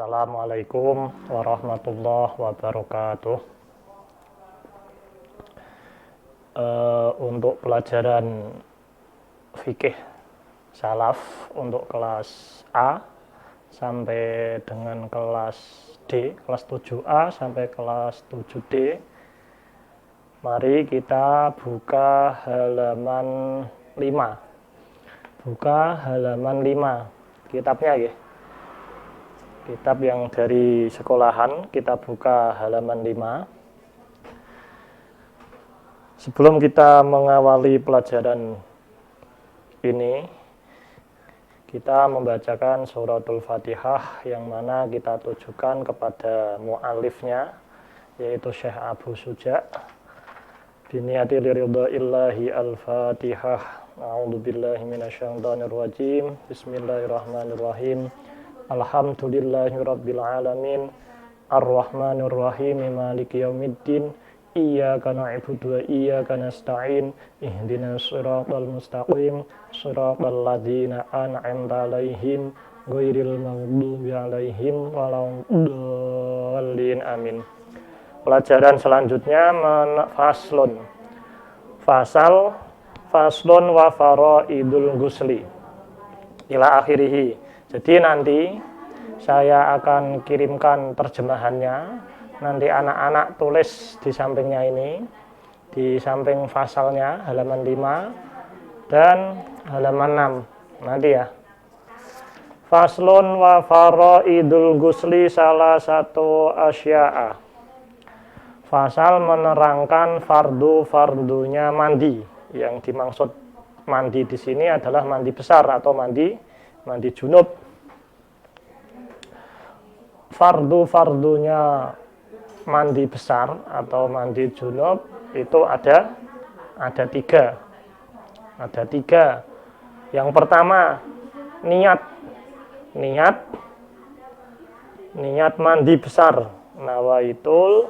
Assalamualaikum warahmatullahi wabarakatuh. Untuk pelajaran fikih salaf untuk kelas A sampai dengan kelas D, kelas 7A sampai kelas 7D. Mari kita buka halaman 5. Buka halaman 5. Kitabnya ya. Kitab yang dari sekolahan, kita buka halaman 5. Sebelum kita mengawali pelajaran ini, kita membacakan suratul Fatihah yang mana kita tujukan kepada mu'alifnya, yaitu Syekh Abu Suja. Biniyati liridha'illahi al-Fatihah. A'udzubillahi minasyaitonirrajim. Bismillahirrahmanirrahim. Alhamdulillahirabbil alamin. Arrahmanirrahim. Maliki yaumiddin. Iyyaka na'budu wa iyyaka nasta'in. Ihdinas siratal mustaqim. Siratal ladzina an'amta 'alaihim ghairil maghdubi 'alaihim waladdallin. Amin. Pelajaran selanjutnya faslun. Faslun wa faraidul ghusli ila akhirih. Jadi nanti saya akan kirimkan terjemahannya. Nanti anak-anak tulis di sampingnya ini, di samping fasalnya halaman 5 dan halaman 6 nanti ya. Faslun wa faraidul ghusli salah satu asya'a. Fasal menerangkan fardu-fardunya mandi. Yang dimaksud mandi di sini adalah mandi besar atau mandi junub. Fardu-fardunya mandi besar atau mandi junub itu ada tiga. Ada tiga. Yang pertama, niat mandi besar. Nawaitul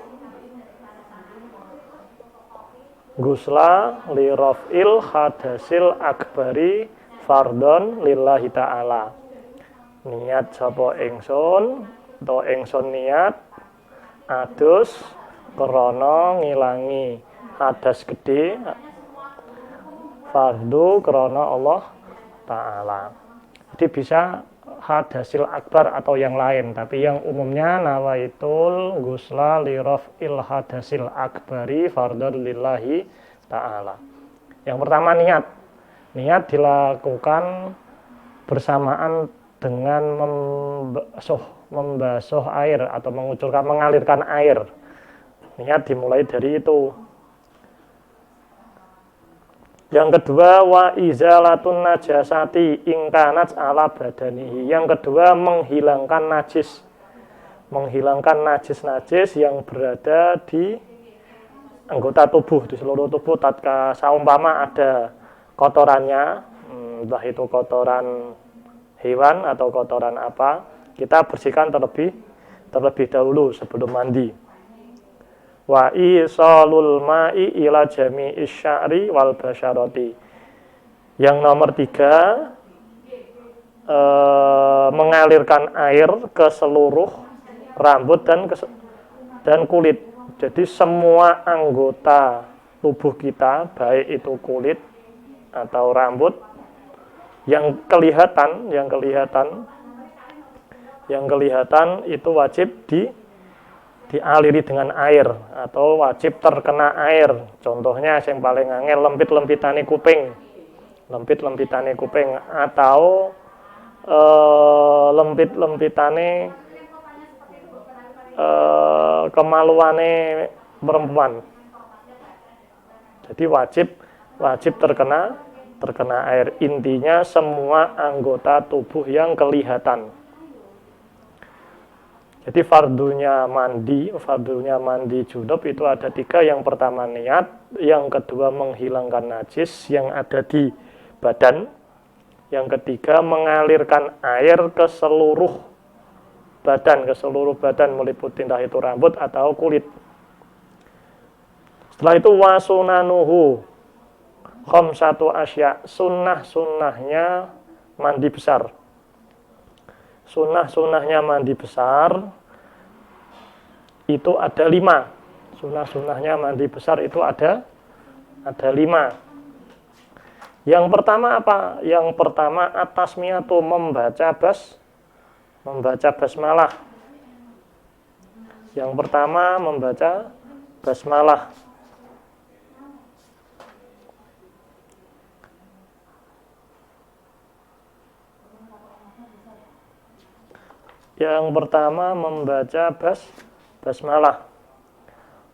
ghusla li raf'il hadasil akbari fardhon lillahi ta'ala. Niat sapa ingsun atau ingsun niat adus krana ngilangi hadas gede fardu krana Allah Ta'ala. Jadi bisa hadasil akbar atau yang lain, tapi yang umumnya nawaitul ghusla li raf'il hadasil akbari fardhon lillahi ta'ala. Yang pertama niat dilakukan bersamaan dengan membasuh air atau mengalirkan air. Niat dimulai dari itu. Yang kedua, wa izalatun najasati ingkanat ala badanihi. Yang kedua, menghilangkan najis yang berada di anggota tubuh, di seluruh tubuh. Tatkala saumpama ada kotorannya, entah itu kotoran hewan atau kotoran apa, kita bersihkan terlebih dahulu sebelum mandi. Wa isalul ma'i ila jami'is sya'ri wal basyarati. Yang nomor 3, mengalirkan air ke seluruh rambut dan kulit. Jadi semua anggota tubuh kita, baik itu kulit atau rambut, yang kelihatan itu wajib dialiri dengan air atau wajib terkena air. Contohnya yang paling angel lempit-lempitane kuping atau lempit-lempitane kemaluane perempuan. Jadi wajib terkena air. Intinya semua anggota tubuh yang kelihatan. Jadi fardunya mandi junub itu ada 3. Yang pertama niat, yang kedua menghilangkan najis yang ada di badan, yang ketiga mengalirkan air ke seluruh badan meliputi entah itu rambut atau kulit. Setelah itu wasunanuhu khamsatu asya, sunnahnya mandi besar. Sunnah-sunnahnya mandi besar itu ada 5. Sunnah-sunnahnya mandi besar itu ada 5. Yang pertama apa? Yang pertama at-tasmiyatu, membaca basmalah. Yang pertama membaca basmalah. Yang pertama membaca basmalah.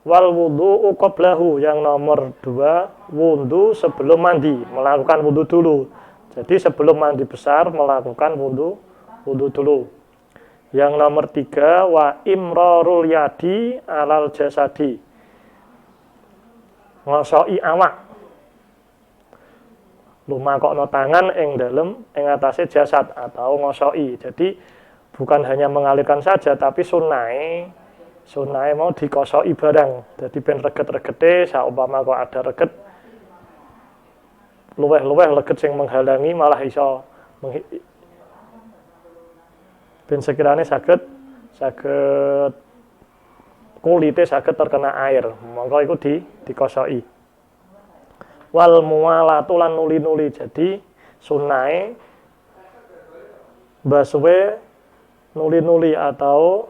Wal wudu'u qablahu, yang nomor 2 wudu sebelum mandi, melakukan wudu dulu. Jadi sebelum mandi besar melakukan wudu dulu. Yang nomor 3 wa imrarul yadi alal jasadi, ngosoi awak, lumakokno tangan ing dalem ing atase jasad atau ngosoi. Jadi bukan hanya mengalirkan saja, tapi sunai mau dikosoi barang. Jadi ben reget-regete, saumpama kok ada reget luweh-luweh leget sing menghalangi malah iso ben sekiranya saged kulite saged terkena air, monggo iku dikosoi. Wal muwalatu lan nuli-nuli, jadi sunai basuwe nuli-nuli atau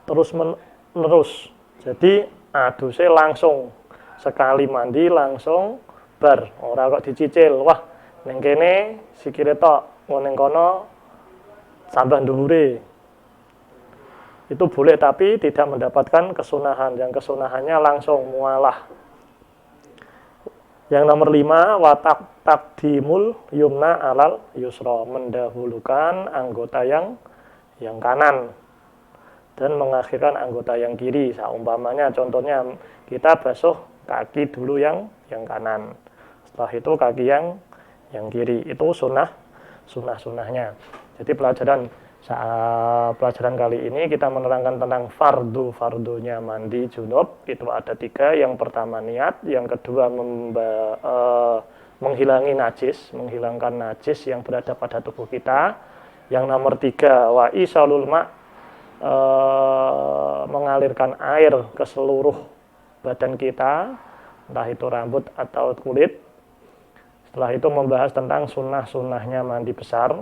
terus menerus. Jadi aduse langsung, sekali mandi langsung bar, ora kok dicicil. Wah, ning kene sikile tok, ning kono tambah dhuwure. Itu boleh, tapi tidak mendapatkan kesunahan. Yang kesunahannya langsung mualah. Yang nomor 5 wa taqdimul yumna alal yusra, mendahulukan anggota yang kanan dan mengakhirkan anggota yang kiri. Saumpamanya contohnya kita basuh kaki dulu yang kanan, setelah itu kaki yang kiri. Itu sunnahnya. Jadi pelajaran kali ini kita menerangkan tentang fardunya mandi junub. Itu ada 3. Yang pertama niat, yang kedua menghilangkan najis yang berada pada tubuh kita. Yang nomor 3 wa isalul ma, mengalirkan air ke seluruh badan kita, entah itu rambut atau kulit. Setelah itu membahas tentang sunnahnya mandi besar.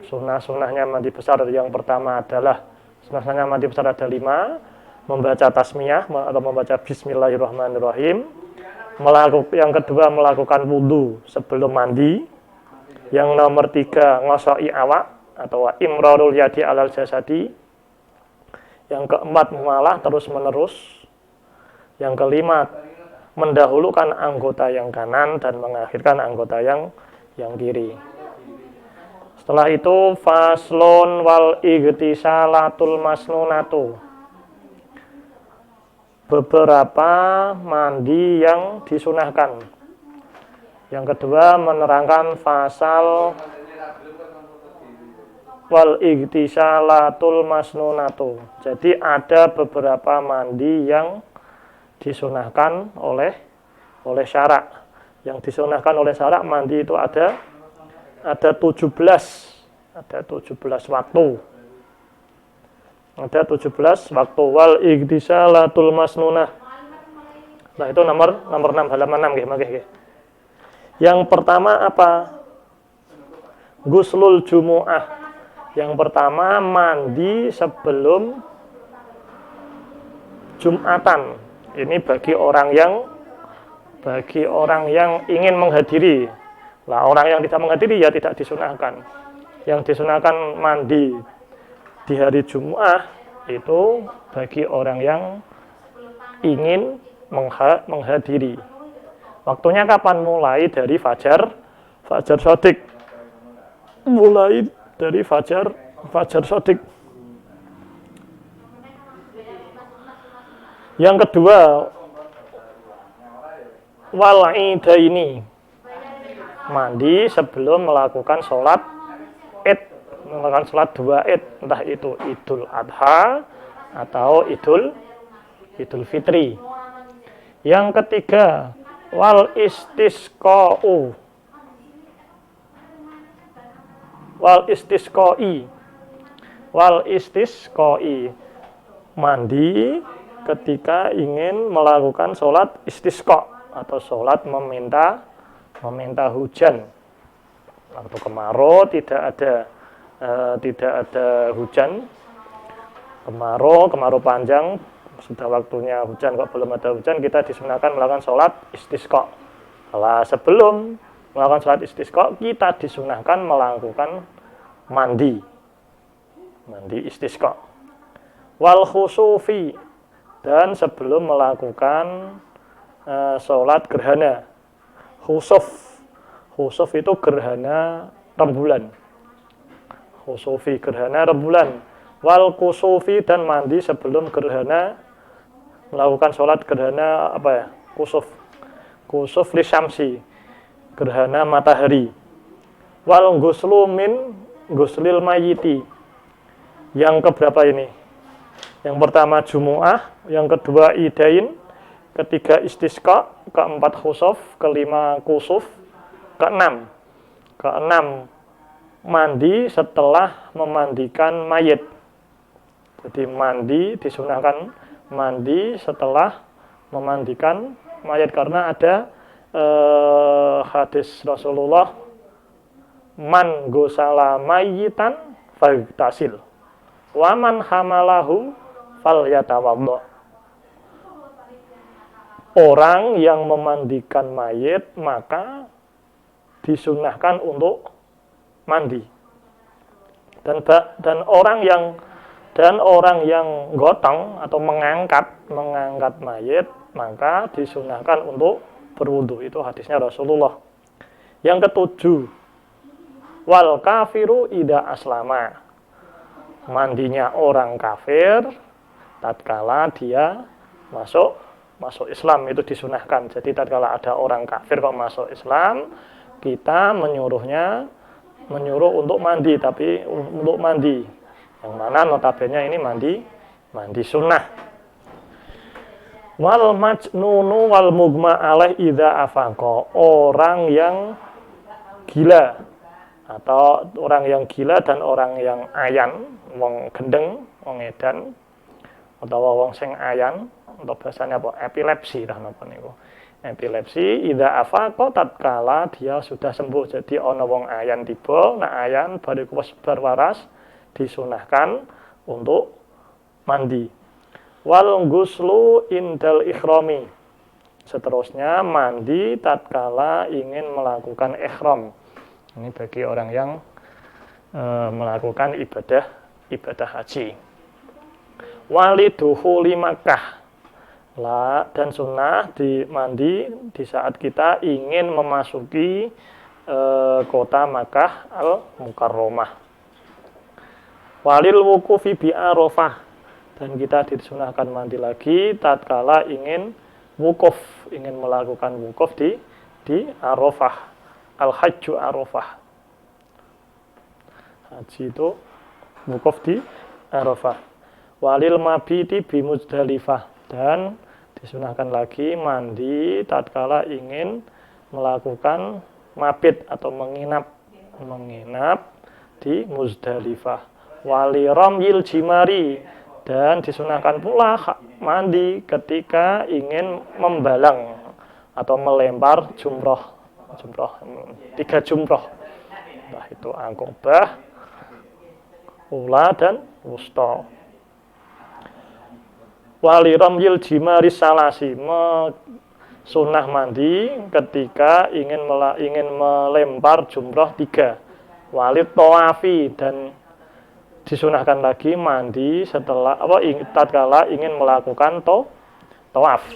Sunnahnya mandi besar yang pertama adalah sunnahnya mandi besar ada 5. Membaca tasmiyah atau membaca bismillahirrahmanirrahim. Yang kedua melakukan wudu sebelum mandi. Yang nomor 3 ngosoi awak atau imrarul yadi alal jasadi. Yang keempat mualah terus menerus. Yang kelima mendahulukan anggota yang kanan dan mengakhirkan anggota yang kiri. Setelah itu faslun wal igtisalatul masnunatu, beberapa mandi yang disunahkan. Yang kedua menerangkan fasal wal igtisalatul masnunatu. Jadi ada beberapa mandi yang disunahkan oleh syarak. Yang disunahkan oleh syarak mandi itu ada 17 waktu. Ada 17 waktu wal igtisalatul masnunah. Nah, itu nomor 6 halaman 6 nggih. Yang pertama apa? Guslul jumu'ah. Yang pertama mandi sebelum Jumatan. Ini bagi orang yang ingin menghadiri. Lah orang yang tidak menghadiri ya tidak disunahkan. Yang disunahkan mandi di hari Jumat itu bagi orang yang ingin menghadiri. Waktunya kapan? Mulai dari fajar shadiq. Mulai dari fajar shadiq. Yang kedua wal idaini, mandi sebelum melakukan sholat id, melakukan sholat 2 id, entah itu Idul Adha atau Idul Fitri. Yang ketiga wal istisqoi, Wal istisqoi, mandi ketika ingin melakukan sholat istisqa atau sholat meminta hujan. Waktu kemarau tidak ada hujan, kemarau panjang, sudah waktunya hujan kok belum ada hujan, kita disunahkan melakukan sholat istisqa. Setelah sebelum melakukan sholat istisqa, kita disunahkan melakukan mandi istisqa. Wal khusufi, dan sebelum melakukan sholat gerhana. Khusuf itu gerhana rembulan. Khusufi gerhana rembulan. Wal kusufi, dan mandi sebelum gerhana, melakukan sholat gerhana kusuf li syamsi, gerhana matahari. Wal ghuslu min ghuslil mayiti, yang keberapa ini? Yang pertama Jumu'ah, yang kedua Idain, ketiga istisqa, keempat khusuf, kelima kusuf, keenam mandi setelah memandikan mayit. Jadi disunahkan mandi setelah memandikan mayit, karena ada hadis Rasulullah, man gosala mayitan fagtasil wa man hamalahu falyatawaddo. Orang yang memandikan mayit maka disunahkan untuk mandi, dan orang yang gotong atau mengangkat mayit maka disunahkan untuk berwudu. Itu hadisnya Rasulullah. Yang ketujuh, wal kafiru ida aslama, mandinya orang kafir tatkala dia masuk Islam, itu disunahkan. Jadi tatkala ada orang kafir kok masuk Islam, kita menyuruh untuk mandi, tapi untuk mandi yang mana notabene ini mandi sunnah. Wal majnunu wal mugma alaih idza afaqa, orang yang gila atau orang yang gila dan orang yang ayan, wong gendeng, wong edan, atau wong sing ayan, atau bahasanya epilepsi dah napa niku. Epilepsi idza afaqa tatkala dia sudah sembuh. Jadi ana wong ayan tiba, ayan bariku wis bar waras, disunahkan untuk mandi. Wal ghuslu indal ikhrami, seterusnya mandi tatkala ingin melakukan ihram. Ini bagi orang yang melakukan ibadah haji. Waliduhuli Makkah, dan sunnah mandi di saat kita ingin memasuki kota Makkah al-Mukarramah. Walil wukufi bi Arafah, dan kita disunahkan mandi lagi tatkala ingin melakukan wukuf di Arafah. Al-Hajju Arafah, haji itu wukuf di Arafah. Walil mabiti bi Muzdalifah, dan disunahkan lagi mandi tatkala ingin melakukan mabit atau menginap di Muzdalifah. Wali ramyil jimari, dan disunahkan pula mandi ketika ingin membalang atau melempar jumroh 3 jumroh, entah itu Aqobah, Ula, dan Wusta. Wali ramyil jimari salasi, sunnah mandi ketika ingin melempar jumroh 3. Wali tawafi, dan disunahkan lagi mandi setelah tatkala ingin melakukan tawaf.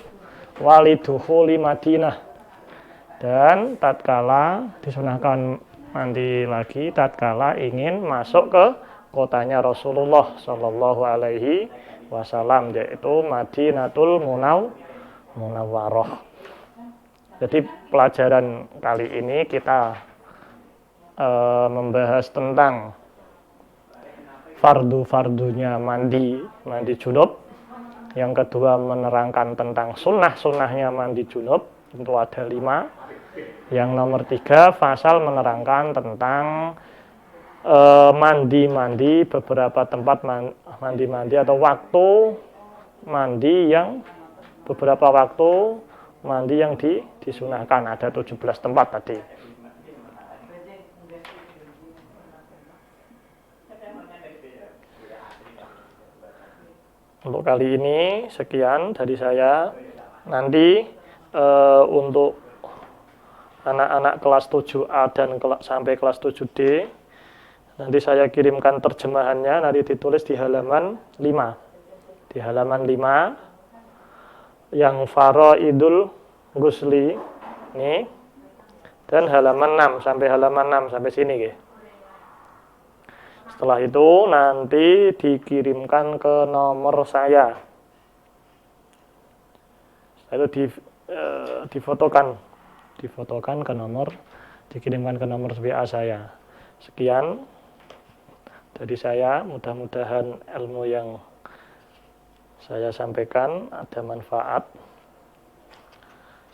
Wali dukhuli Madinah, dan tatkala disunahkan mandi lagi tatkala ingin masuk ke kotanya Rasulullah Shallallahu Alaihi Wasallam, yaitu Madinatul Munawwarah. Jadi pelajaran kali ini kita membahas tentang fardu-fardunya mandi junub. Yang kedua menerangkan tentang sunnah-sunnahnya mandi junub, tentu ada 5. Yang nomor 3 pasal menerangkan tentang mandi-mandi, beberapa tempat mandi-mandi atau waktu mandi yang beberapa waktu mandi yang disunahkan. Ada 17 tempat tadi. Untuk kali ini sekian dari saya. Nanti untuk anak-anak kelas 7A dan sampai kelas 7D, nanti saya kirimkan terjemahannya, nanti ditulis di halaman 5. Di halaman 5 yang Faraidul Ghusli ini, dan halaman 6 sampai sini ya. Setelah itu nanti dikirimkan ke nomor saya. Itu difotokan ke nomor, dikirimkan ke nomor WA saya. Sekian dari saya, mudah-mudahan ilmu yang saya sampaikan ada manfaat.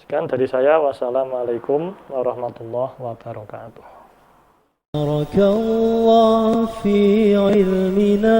Sekian dari saya, wassalamualaikum warahmatullahi wabarakatuh. بارك الله في علمنا